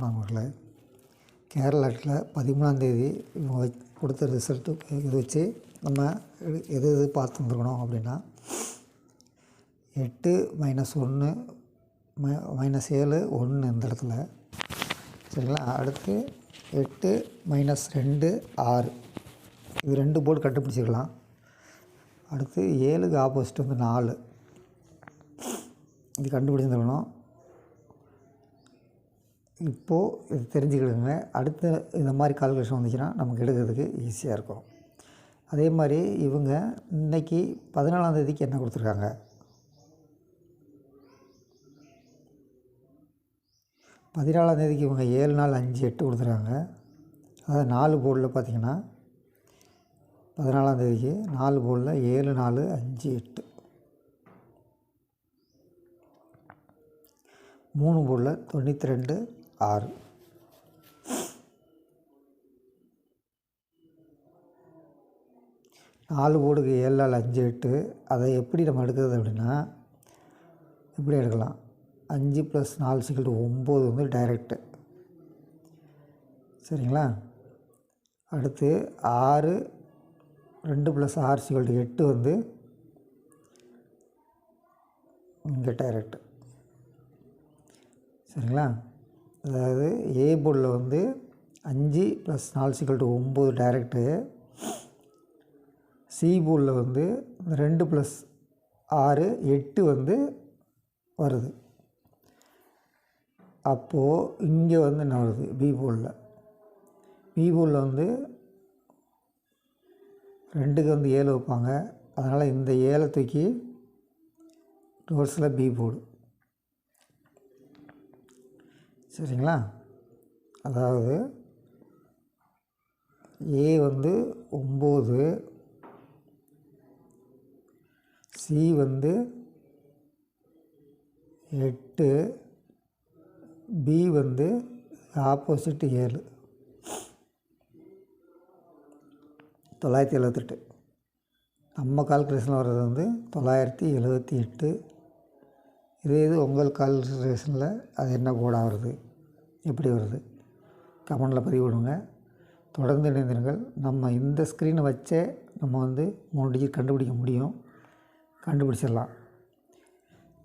நண்பர்களே, கேரளாவில் 13ஆந்தேதி இவங்க கொடுத்த ரிசல்ட்டு இது வச்சு நம்ம எது பார்த்து வந்துருக்கணும் அப்படின்னா 8 - 1 -7 1 இந்த இடத்துல சரிங்களா. அடுத்து 8 - 2 6 இது 2 போர்டு கண்டுபிடிச்சிக்கலாம். அடுத்து 7க்கு ஆப்போசிட் வந்து 4 இது கண்டுபிடிச்சிருக்கணும். இப்போது இது தெரிஞ்சுக்கிடுங்க. அடுத்த இந்த மாதிரி கால்குலேஷன் வந்துச்சுன்னா நமக்கு எடுக்கிறதுக்கு ஈஸியாக இருக்கும். அதே மாதிரி இவங்க இன்றைக்கி 14ஆந்தேதிக்கு என்ன கொடுத்துருக்காங்க, 14ஆந்தேதிக்கு இவங்க 7 4 5 8 கொடுத்துருக்காங்க. அதாவது 4 போர்டில் பார்த்திங்கன்னா 14ஆந்தேதிக்கு 4 போர்டில் 7 4 5 8 3 போர்டில் 92 6 4 போர்டுக்கு 7 4 5 8 அதை எப்படி நம்ம எடுக்கிறது அப்படின்னா இப்படி எடுக்கலாம். 5 + 4 = 9 வந்து டைரெக்டு சரிங்களா. அடுத்து 6 2 + 6 = 8 வந்து இங்கே டைரெக்டு சரிங்களா. அதாவது ஏ போர்டில் வந்து 5 + 4 = 9 டைரெக்டு. சி போர்டில் வந்து 2 + 6 8 வந்து வருது. அப்போது இங்கே வந்து என்ன வருது, பி போர்டில் வந்து 2க்கு வந்து 7 வைப்பாங்க. அதனால் இந்த 7 தூக்கி டோர்ஸில் பி போர்டு சரிங்களா. அதாவது ஏ வந்து 9, சி வந்து 8, பி வந்து ஆப்போசிட் 7 978. நம்ம கால்குலேஷனில் வர்றது வந்து 978. இது உங்கள் கால்குலேஷனில் அது என்ன போர்டாக வருது, எப்படி வருது கமெண்டில் பதிவு விடுங்க. தொடர்ந்து இணைந்திருங்கள். நம்ம இந்த ஸ்க்ரீனை வச்சே நம்ம வந்து 3 டிஜிட் கண்டுபிடிக்க முடியும், கண்டுபிடிச்சிடலாம்.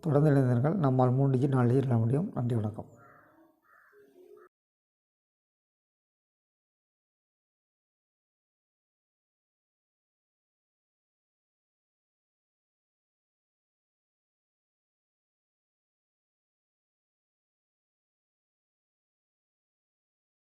தொடர்ந்து இணைந்திருங்கள். நம்மால் 3 டிஜிட் 4 டிஜிட் பண்ண முடியும். நன்றி, வணக்கம்.